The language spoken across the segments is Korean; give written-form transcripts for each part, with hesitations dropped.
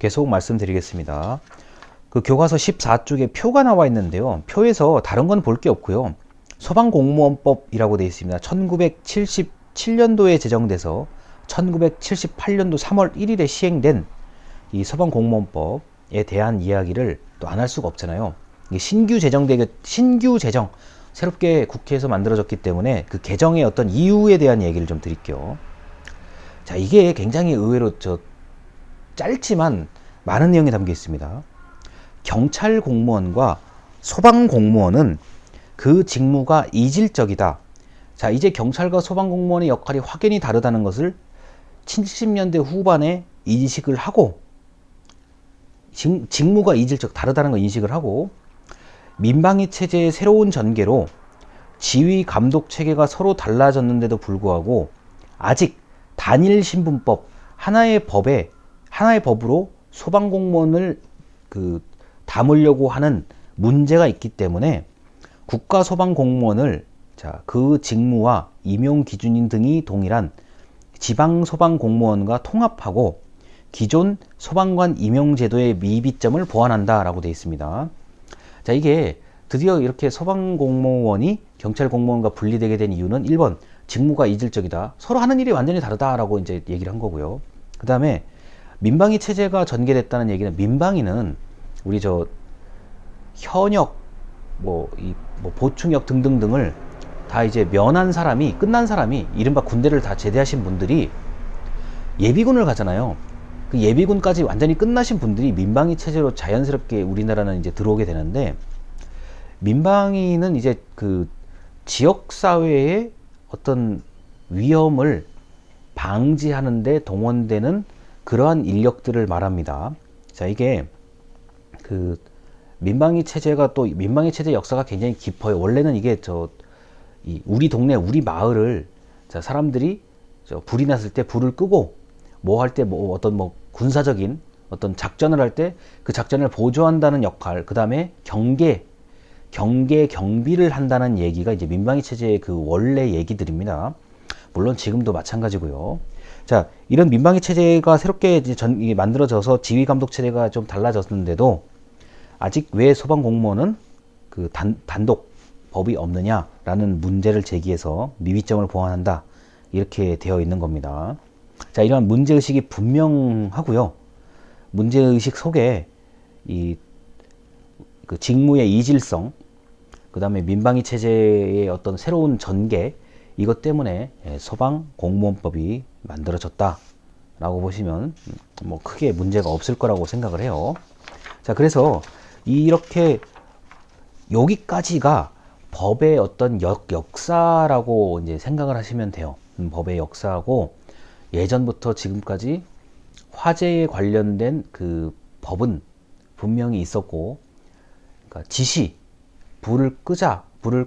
계속 말씀드리겠습니다. 그 교과서 14쪽에 표가 나와 있는데요. 표에서 다른 건 볼 게 없고요. 소방공무원법이라고 되어 있습니다. 1977년도에 제정돼서 1978년도 3월 1일에 시행된 이 소방공무원법에 대한 이야기를 또 안 할 수가 없잖아요. 이게 신규 제정, 새롭게 국회에서 만들어졌기 때문에 그 개정의 어떤 이유에 대한 얘기를 좀 드릴게요. 자, 이게 굉장히 의외로 짧지만 많은 내용이 담겨 있습니다. 경찰 공무원과 소방 공무원은 그 직무가 이질적이다. 자, 이제 경찰과 소방 공무원의 역할이 확연히 다르다는 것을 70년대 후반에 인식을 하고, 직무가 이질적 다르다는 걸 인식을 하고, 민방위 체제의 새로운 전개로 지휘 감독 체계가 서로 달라졌는데도 불구하고 아직 단일 신분법 하나의 법으로 소방 공무원을 담으려고 하는 문제가 있기 때문에 국가 소방 공무원을 그 직무와 임용 기준 등이 동일한 지방 소방 공무원과 통합하고 기존 소방관 임용 제도의 미비점을 보완한다라고 되어 있습니다. 자, 이게 드디어 이렇게 소방 공무원이 경찰 공무원과 분리되게 된 이유는 1번 직무가 이질적이다. 서로 하는 일이 완전히 다르다라고 이제 얘기를 한 거고요. 그 다음에 민방위 체제가 전개됐다는 얘기는, 민방위는 우리 현역, 보충역 등등등을 다 이제 끝난 사람이 이른바 군대를 다 제대하신 분들이 예비군을 가잖아요. 그 예비군까지 완전히 끝나신 분들이 민방위 체제로 자연스럽게 우리나라는 이제 들어오게 되는데, 민방위는 이제 그 지역사회의 어떤 위험을 방지하는데 동원되는 그러한 인력들을 말합니다. 자, 이게 민방위 체제가 또 민방위 체제 역사가 굉장히 깊어요. 원래는 이게 우리 동네, 우리 마을을 사람들이 불이 났을 때 불을 끄고 어떤 군사적인 어떤 작전을 할 때 그 작전을 보조한다는 역할, 그 다음에 경비를 한다는 얘기가 이제 민방위 체제의 그 원래 얘기들입니다. 물론 지금도 마찬가지고요. 자, 이런 민방위 체제가 새롭게 이제 만들어져서 지휘 감독 체제가 좀 달라졌는데도 아직 왜 소방 공무원은 그 단독 법이 없느냐라는 문제를 제기해서 미비점을 보완한다, 이렇게 되어 있는 겁니다. 자, 이러한 문제의식이 분명하고요. 문제의식 속에 그 직무의 이질성, 그 다음에 민방위 체제의 어떤 새로운 전개, 이것 때문에 소방 공무원법이 만들어졌다라고 보시면 크게 문제가 없을 거라고 생각을 해요. 자, 그래서 이렇게 여기까지가 법의 어떤 역사라고 이제 생각을 하시면 돼요. 법의 역사하고 예전부터 지금까지 화재에 관련된 그 법은 분명히 있었고, 그러니까 지시, 불을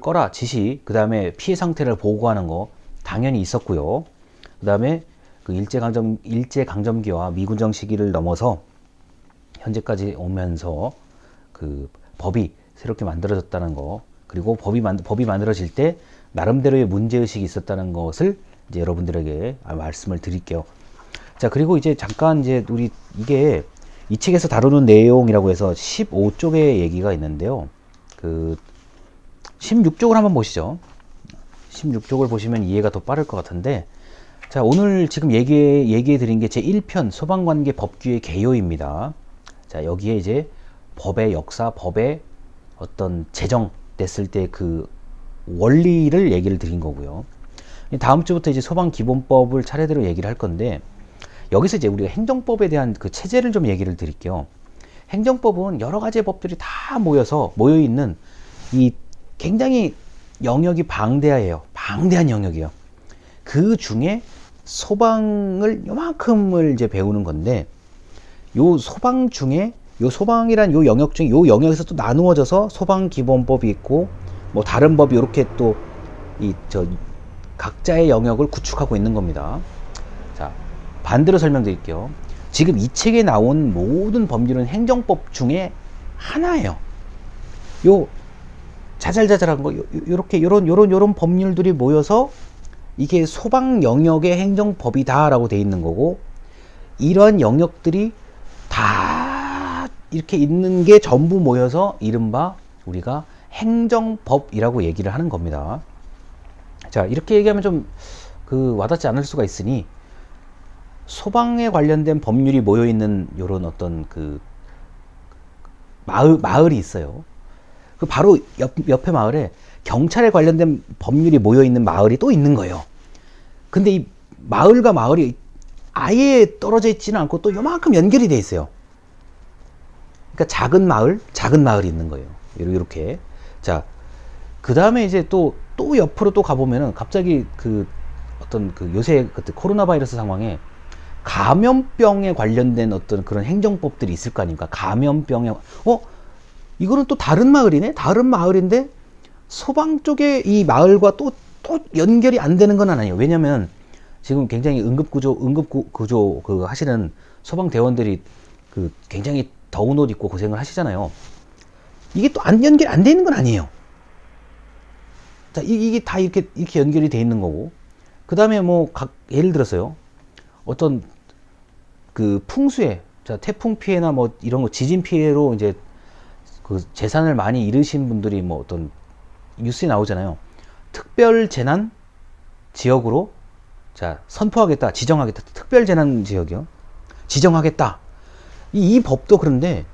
꺼라 지시, 그 다음에 피해 상태를 보고하는 거 당연히 있었고요. 그 다음에 그 일제강점기와 미군정 시기를 넘어서 현재까지 오면서 그 법이 새롭게 만들어졌다는 거, 그리고 법이 만들어질 때 나름대로의 문제의식이 있었다는 것을 이제 여러분들에게 말씀을 드릴게요. 자, 그리고 이제 잠깐 우리 이게 이 책에서 다루는 내용이라고 해서 15쪽의 얘기가 있는데요. 그 16쪽을 한번 보시죠. 16쪽을 보시면 이해가 더 빠를 것 같은데, 자, 오늘 지금 얘기해 드린 게 제 1편 소방관계 법규의 개요입니다. 자, 여기에 이제 법의 역사, 법의 어떤 제정됐을 때 그 원리를 얘기를 드린 거고요. 다음 주부터 이제 소방기본법을 차례대로 얘기를 할 건데, 여기서 이제 우리가 행정법에 대한 그 체제를 좀 얘기를 드릴게요. 행정법은 여러 가지의 법들이 다 모여 있는 이 굉장히 영역이 방대해요. 방대한 영역이에요. 그 중에 소방을 요만큼을 이제 배우는 건데, 요 소방 중에 요 소방이란 요 영역 중에 요 영역에서 또 나누어져서 소방기본법이 있고 다른 법이 이렇게 또 각자의 영역을 구축하고 있는 겁니다. 자, 반대로 설명드릴게요. 지금 이 책에 나온 모든 법률은 행정법 중에 하나예요. 요 자잘자잘한 거, 요런 법률들이 모여서 이게 소방 영역의 행정법이다라고 돼 있는 거고, 이러한 영역들이 다 이렇게 있는 게 전부 모여서 이른바 우리가 행정법이라고 얘기를 하는 겁니다. 자, 이렇게 얘기하면 좀 와닿지 않을 수가 있으니 소방에 관련된 법률이 모여 있는 요런 어떤 마을이 있어요. 바로 옆에 마을에 경찰에 관련된 법률이 모여 있는 마을이 또 있는 거예요. 근데 이 마을과 마을이 아예 떨어져 있지는 않고 또 요만큼 연결이 돼 있어요. 그러니까 작은 마을이 있는 거예요. 이렇게. 자, 그 다음에 이제 또 옆으로 또 가보면은 갑자기 요새 코로나 바이러스 상황에 감염병에 관련된 어떤 그런 행정법들이 있을 거 아닙니까? 감염병에, 이거는 또 다른 마을이네? 다른 마을인데 소방 쪽에 이 마을과 또 연결이 안 되는 건 아니에요. 왜냐면 지금 굉장히 응급구조 하시는 소방대원들이 굉장히 더운 옷 입고 고생을 하시잖아요. 이게 또 연결이 안 되는 건 아니에요. 자, 이게 다 이렇게 연결이 돼 있는 거고. 그 다음에 예를 들었어요. 어떤 풍수에, 자, 태풍 피해나 이런 거, 지진 피해로 이제 재산을 많이 잃으신 분들이 어떤 뉴스에 나오잖아요. 특별 재난 지역으로, 자, 선포하겠다, 지정하겠다. 특별 재난 지역이요. 지정하겠다. 이 법도 그런데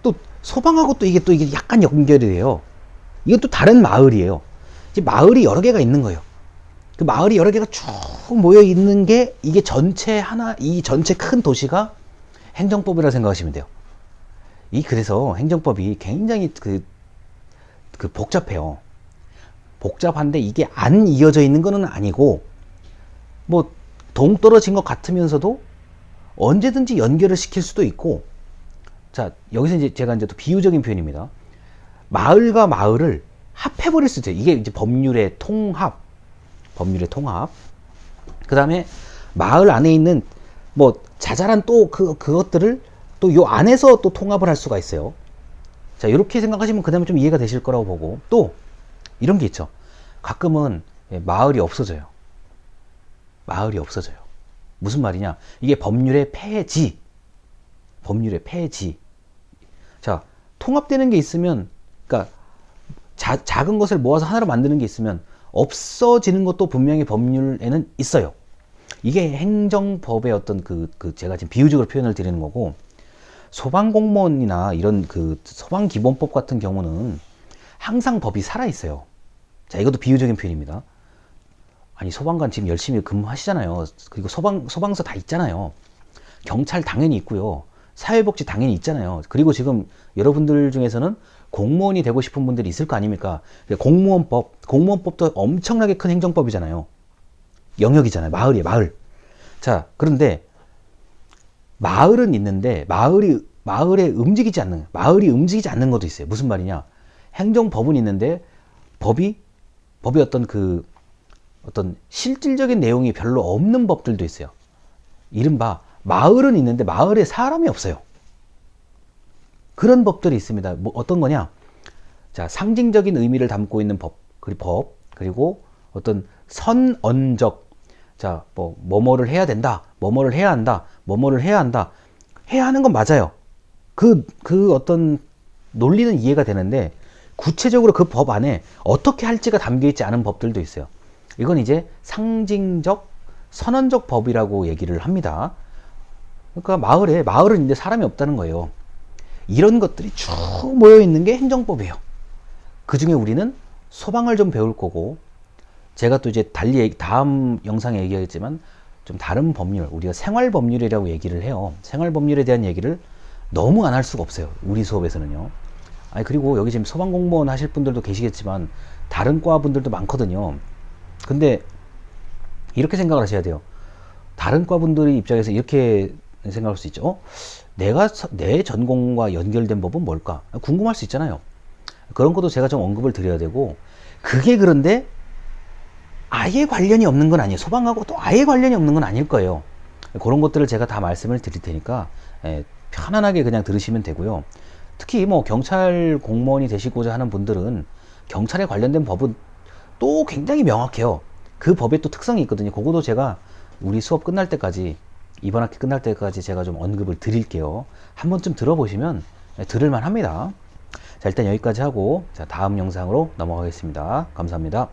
또 소방하고 또 이게 약간 연결이 돼요. 이건 또 다른 마을이에요. 이제 마을이 여러 개가 있는 거예요. 그 마을이 여러 개가 쭉 모여 있는 게 이게 이 전체 큰 도시가 행정법이라고 생각하시면 돼요. 그래서 행정법이 굉장히 복잡해요. 복잡한데 이게 안 이어져 있는 거는 아니고 동떨어진 것 같으면서도 언제든지 연결을 시킬 수도 있고. 자, 여기서 이제 제가 또 비유적인 표현입니다. 마을과 마을을 합해버릴 수도 있어요. 이게 이제 법률의 통합. 그 다음에 마을 안에 있는 자잘한 또 그것들을 또 요 안에서 또 통합을 할 수가 있어요. 자, 이렇게 생각하시면 그 다음에 좀 이해가 되실 거라고 보고, 또 이런 게 있죠. 가끔은 마을이 없어져요. 무슨 말이냐? 이게 법률의 폐지. 자, 통합되는 게 있으면, 그러니까 작은 것을 모아서 하나로 만드는 게 있으면 없어지는 것도 분명히 법률에는 있어요. 이게 행정법의 어떤 제가 지금 비유적으로 표현을 드리는 거고, 소방공무원이나 이런 소방기본법 같은 경우는 항상 법이 살아있어요. 자, 이것도 비유적인 표현입니다. 아니, 소방관 지금 열심히 근무하시잖아요. 그리고 소방서 다 있잖아요. 경찰 당연히 있고요. 사회복지 당연히 있잖아요. 그리고 지금 여러분들 중에서는 공무원이 되고 싶은 분들이 있을 거 아닙니까? 공무원법도 엄청나게 큰 행정법이잖아요. 영역이잖아요. 마을. 자, 그런데 마을은 있는데 마을이 움직이지 않는 것도 있어요. 무슨 말이냐? 행정법은 있는데 법이 어떤 실질적인 내용이 별로 없는 법들도 있어요. 이른바 마을은 있는데 마을에 사람이 없어요. 그런 법들이 있습니다. 어떤 거냐? 자, 상징적인 의미를 담고 있는 법, 그리고 어떤 선언적, 자, 뭐뭐를 해야 된다, 뭐뭐를 해야 한다, 뭐뭐를 해야 한다. 해야 하는 건 맞아요. 어떤 논리는 이해가 되는데, 구체적으로 그 법 안에 어떻게 할지가 담겨 있지 않은 법들도 있어요. 이건 이제 상징적, 선언적 법이라고 얘기를 합니다. 그러니까 마을은 이제 사람이 없다는 거예요. 이런 것들이 쭉 모여 있는 게 행정법이에요. 그 중에 우리는 소방을 좀 배울 거고, 제가 또 이제 다음 영상에 얘기하겠지만 좀 다른 법률, 우리가 생활법률이라고 얘기를 해요. 생활법률에 대한 얘기를 너무 안 할 수가 없어요. 우리 수업에서는요. 그리고 여기 지금 소방공무원 하실 분들도 계시겠지만 다른 과 분들도 많거든요. 근데 이렇게 생각을 하셔야 돼요. 다른 과 분들의 입장에서 이렇게 생각할 수 있죠. 내 전공과 연결된 법은 뭘까? 궁금할 수 있잖아요. 그런 것도 제가 좀 언급을 드려야 되고, 그게 그런데 아예 관련이 없는 건 아니에요. 소방하고 또 아예 관련이 없는 건 아닐 거예요. 그런 것들을 제가 다 말씀을 드릴 테니까 편안하게 그냥 들으시면 되고요. 특히 경찰 공무원이 되시고자 하는 분들은 경찰에 관련된 법은 또 굉장히 명확해요. 그 법에 또 특성이 있거든요. 그거도 제가 우리 수업 끝날 때까지 이번 학기 끝날 때까지 제가 좀 언급을 드릴게요. 한 번쯤 들어보시면 들을만 합니다. 자, 일단 여기까지 하고 자, 다음 영상으로 넘어가겠습니다. 감사합니다.